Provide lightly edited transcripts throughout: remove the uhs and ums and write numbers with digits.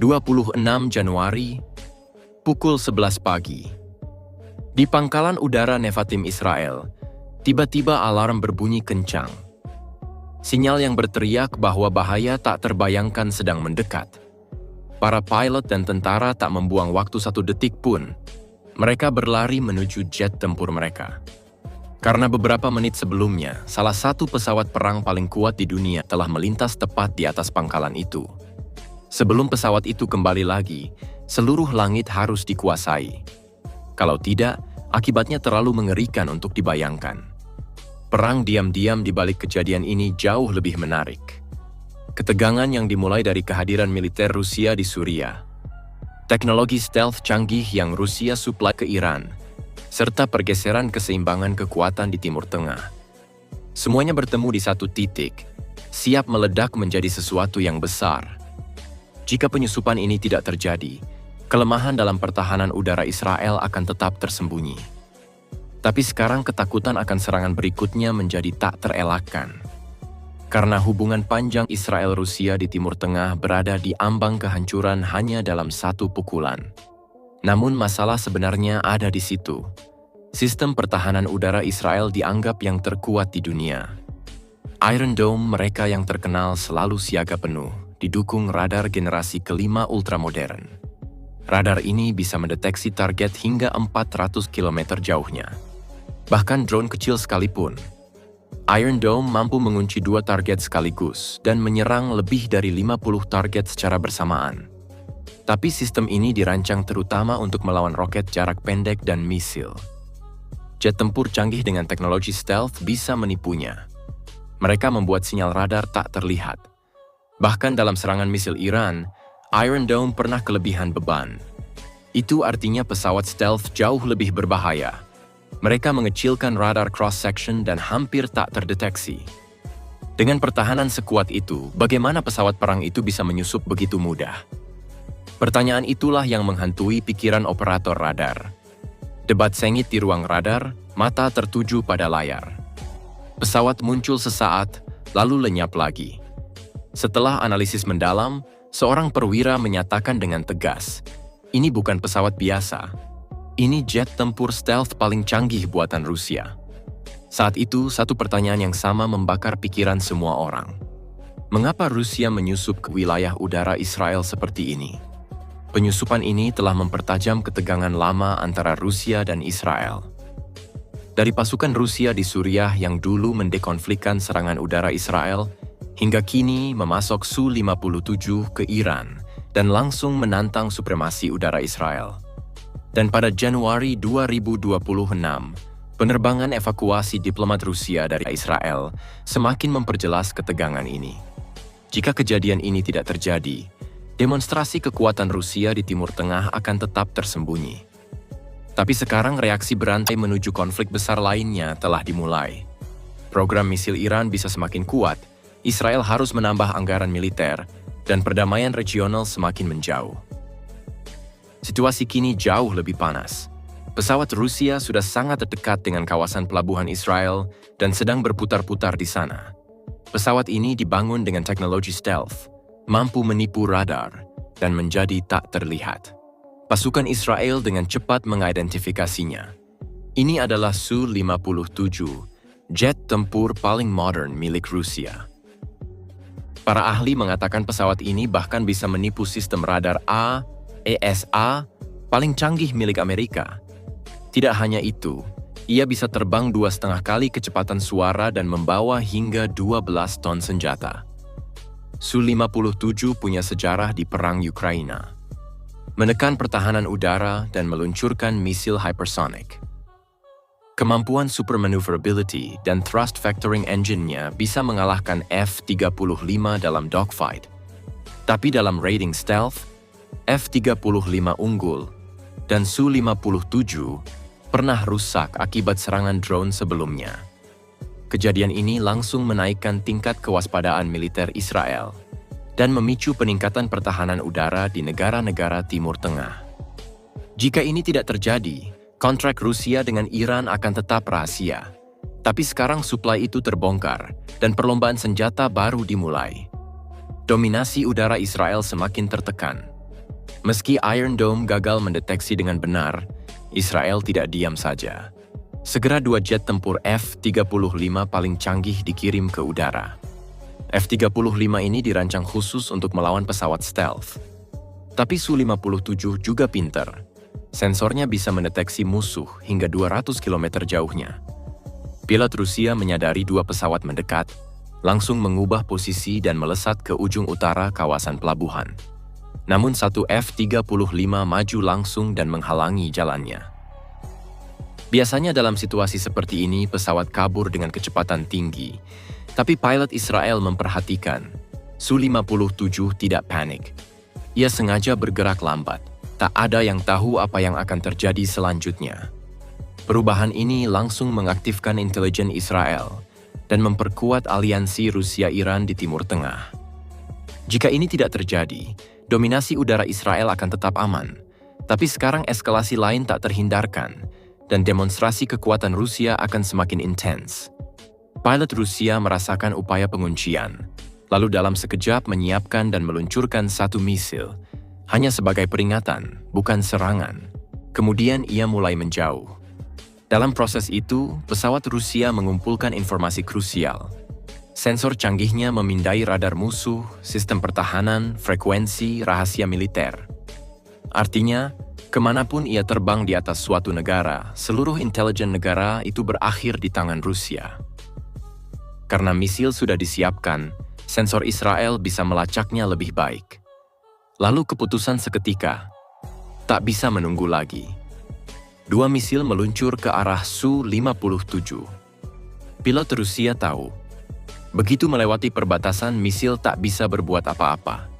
26 Januari, pukul 11 pagi. Di pangkalan udara Nevatim, Israel, tiba-tiba alarm berbunyi kencang. Sinyal yang berteriak bahwa bahaya tak terbayangkan sedang mendekat. Para pilot dan tentara tak membuang waktu satu detik pun. Mereka berlari menuju jet tempur mereka. Karena beberapa menit sebelumnya, salah satu pesawat perang paling kuat di dunia telah melintas tepat di atas pangkalan itu. Sebelum pesawat itu kembali lagi, seluruh langit harus dikuasai. Kalau tidak, akibatnya terlalu mengerikan untuk dibayangkan. Perang diam-diam di balik kejadian ini jauh lebih menarik. Ketegangan yang dimulai dari kehadiran militer Rusia di Suriah, teknologi stealth canggih yang Rusia suplai ke Iran, serta pergeseran keseimbangan kekuatan di Timur Tengah. Semuanya bertemu di satu titik, siap meledak menjadi sesuatu yang besar. Jika penyusupan ini tidak terjadi, kelemahan dalam pertahanan udara Israel akan tetap tersembunyi. Tapi sekarang ketakutan akan serangan berikutnya menjadi tak terelakkan. Karena hubungan panjang Israel-Rusia di Timur Tengah berada di ambang kehancuran hanya dalam satu pukulan. Namun masalah sebenarnya ada di situ. Sistem pertahanan udara Israel dianggap yang terkuat di dunia. Iron Dome mereka yang terkenal selalu siaga penuh, didukung radar generasi kelima ultramodern. Radar ini bisa mendeteksi target hingga 400 km jauhnya. Bahkan drone kecil sekalipun. Iron Dome mampu mengunci 2 target sekaligus dan menyerang lebih dari 50 target secara bersamaan. Tapi sistem ini dirancang terutama untuk melawan roket jarak pendek dan misil. Jet tempur canggih dengan teknologi stealth bisa menipunya. Mereka membuat sinyal radar tak terlihat. Bahkan dalam serangan misil Iran, Iron Dome pernah kelebihan beban. Itu artinya pesawat stealth jauh lebih berbahaya. Mereka mengecilkan radar cross-section dan hampir tak terdeteksi. Dengan pertahanan sekuat itu, bagaimana pesawat perang itu bisa menyusup begitu mudah? Pertanyaan itulah yang menghantui pikiran operator radar. Debat sengit di ruang radar, mata tertuju pada layar. Pesawat muncul sesaat, lalu lenyap lagi. Setelah analisis mendalam, seorang perwira menyatakan dengan tegas, ini bukan pesawat biasa. Ini jet tempur stealth paling canggih buatan Rusia. Saat itu, satu pertanyaan yang sama membakar pikiran semua orang. Mengapa Rusia menyusup ke wilayah udara Israel seperti ini? Penyusupan ini telah mempertajam ketegangan lama antara Rusia dan Israel. Dari pasukan Rusia di Suriah yang dulu mendekonflikkan serangan udara Israel, hingga kini memasok Su-57 ke Iran dan langsung menantang supremasi udara Israel. Dan pada Januari 2026, penerbangan evakuasi diplomat Rusia dari Israel semakin memperjelas ketegangan ini. Jika kejadian ini tidak terjadi, demonstrasi kekuatan Rusia di Timur Tengah akan tetap tersembunyi. Tapi sekarang reaksi berantai menuju konflik besar lainnya telah dimulai. Program misil Iran bisa semakin kuat, Israel harus menambah anggaran militer, dan perdamaian regional semakin menjauh. Situasi kini jauh lebih panas. Pesawat Rusia sudah sangat dekat dengan kawasan pelabuhan Israel dan sedang berputar-putar di sana. Pesawat ini dibangun dengan teknologi stealth, mampu menipu radar, dan menjadi tak terlihat. Pasukan Israel dengan cepat mengidentifikasinya. Ini adalah Su-57, jet tempur paling modern milik Rusia. Para ahli mengatakan pesawat ini bahkan bisa menipu sistem radar AESA paling canggih milik Amerika. Tidak hanya itu, ia bisa terbang 2,5 kali kecepatan suara dan membawa hingga 12 ton senjata. Su-57 punya sejarah di Perang Ukraina. Menekan pertahanan udara dan meluncurkan misil hypersonic. Kemampuan super maneuverability dan thrust vectoring engine-nya bisa mengalahkan F-35 dalam dogfight. Tapi dalam rating stealth, F-35 unggul dan Su-57 pernah rusak akibat serangan drone sebelumnya. Kejadian ini langsung menaikkan tingkat kewaspadaan militer Israel dan memicu peningkatan pertahanan udara di negara-negara Timur Tengah. Jika ini tidak terjadi, kontrak Rusia dengan Iran akan tetap rahasia. Tapi sekarang suplai itu terbongkar dan perlombaan senjata baru dimulai. Dominasi udara Israel semakin tertekan. Meski Iron Dome gagal mendeteksi dengan benar, Israel tidak diam saja. Segera 2 jet tempur F-35 paling canggih dikirim ke udara. F-35 ini dirancang khusus untuk melawan pesawat stealth. Tapi Su-57 juga pintar. Sensornya bisa mendeteksi musuh hingga 200 km jauhnya. Pilot Rusia menyadari 2 pesawat mendekat, langsung mengubah posisi dan melesat ke ujung utara kawasan pelabuhan. Namun satu F-35 maju langsung dan menghalangi jalannya. Biasanya dalam situasi seperti ini pesawat kabur dengan kecepatan tinggi, tapi pilot Israel memperhatikan. Su-57 tidak panik. Ia sengaja bergerak lambat. Tak ada yang tahu apa yang akan terjadi selanjutnya. Perubahan ini langsung mengaktifkan intelijen Israel dan memperkuat aliansi Rusia-Iran di Timur Tengah. Jika ini tidak terjadi, dominasi udara Israel akan tetap aman. Tapi sekarang eskalasi lain tak terhindarkan, dan demonstrasi kekuatan Rusia akan semakin intens. Pilot Rusia merasakan upaya penguncian, lalu dalam sekejap menyiapkan dan meluncurkan 1 misil, hanya sebagai peringatan, bukan serangan. Kemudian ia mulai menjauh. Dalam proses itu, pesawat Rusia mengumpulkan informasi krusial. Sensor canggihnya memindai radar musuh, sistem pertahanan, frekuensi, rahasia militer. Artinya, kemanapun ia terbang di atas suatu negara, seluruh intelijen negara itu berakhir di tangan Rusia. Karena misil sudah disiapkan, sensor Israel bisa melacaknya lebih baik. Lalu keputusan seketika, tak bisa menunggu lagi. 2 misil meluncur ke arah Su-57. Pilot Rusia tahu, begitu melewati perbatasan misil tak bisa berbuat apa-apa.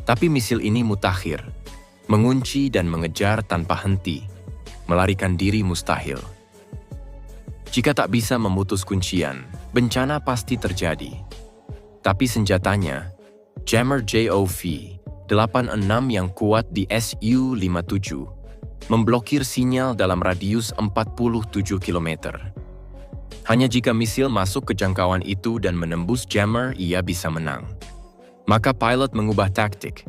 Tapi misil ini mutakhir, mengunci dan mengejar tanpa henti, melarikan diri mustahil. Jika tak bisa memutus kuncian, bencana pasti terjadi. Tapi senjatanya, Jammer JOV-86 yang kuat di Su-57, memblokir sinyal dalam radius 47 km. Hanya jika misil masuk ke jangkauan itu dan menembus jammer, ia bisa menang. Maka pilot mengubah taktik,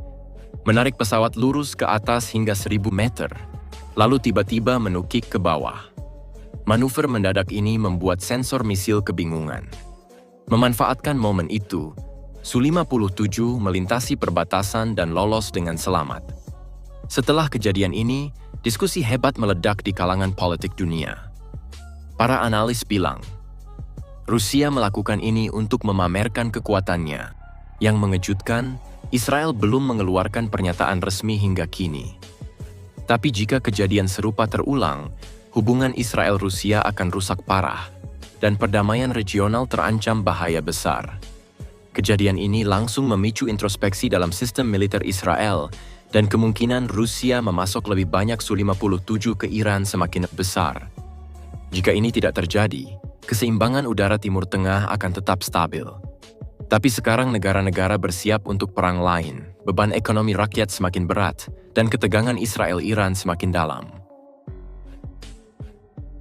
menarik pesawat lurus ke atas hingga 1000 meter, lalu tiba-tiba menukik ke bawah. Manuver mendadak ini membuat sensor misil kebingungan. Memanfaatkan momen itu, Su-57 melintasi perbatasan dan lolos dengan selamat. Setelah kejadian ini, diskusi hebat meledak di kalangan politik dunia. Para analis bilang, Rusia melakukan ini untuk memamerkan kekuatannya. Yang mengejutkan, Israel belum mengeluarkan pernyataan resmi hingga kini. Tapi jika kejadian serupa terulang, hubungan Israel-Rusia akan rusak parah, dan perdamaian regional terancam bahaya besar. Kejadian ini langsung memicu introspeksi dalam sistem militer Israel, dan kemungkinan Rusia memasok lebih banyak Su-57 ke Iran semakin besar. Jika ini tidak terjadi, keseimbangan udara Timur Tengah akan tetap stabil. Tapi sekarang negara-negara bersiap untuk perang lain, beban ekonomi rakyat semakin berat, dan ketegangan Israel-Iran semakin dalam.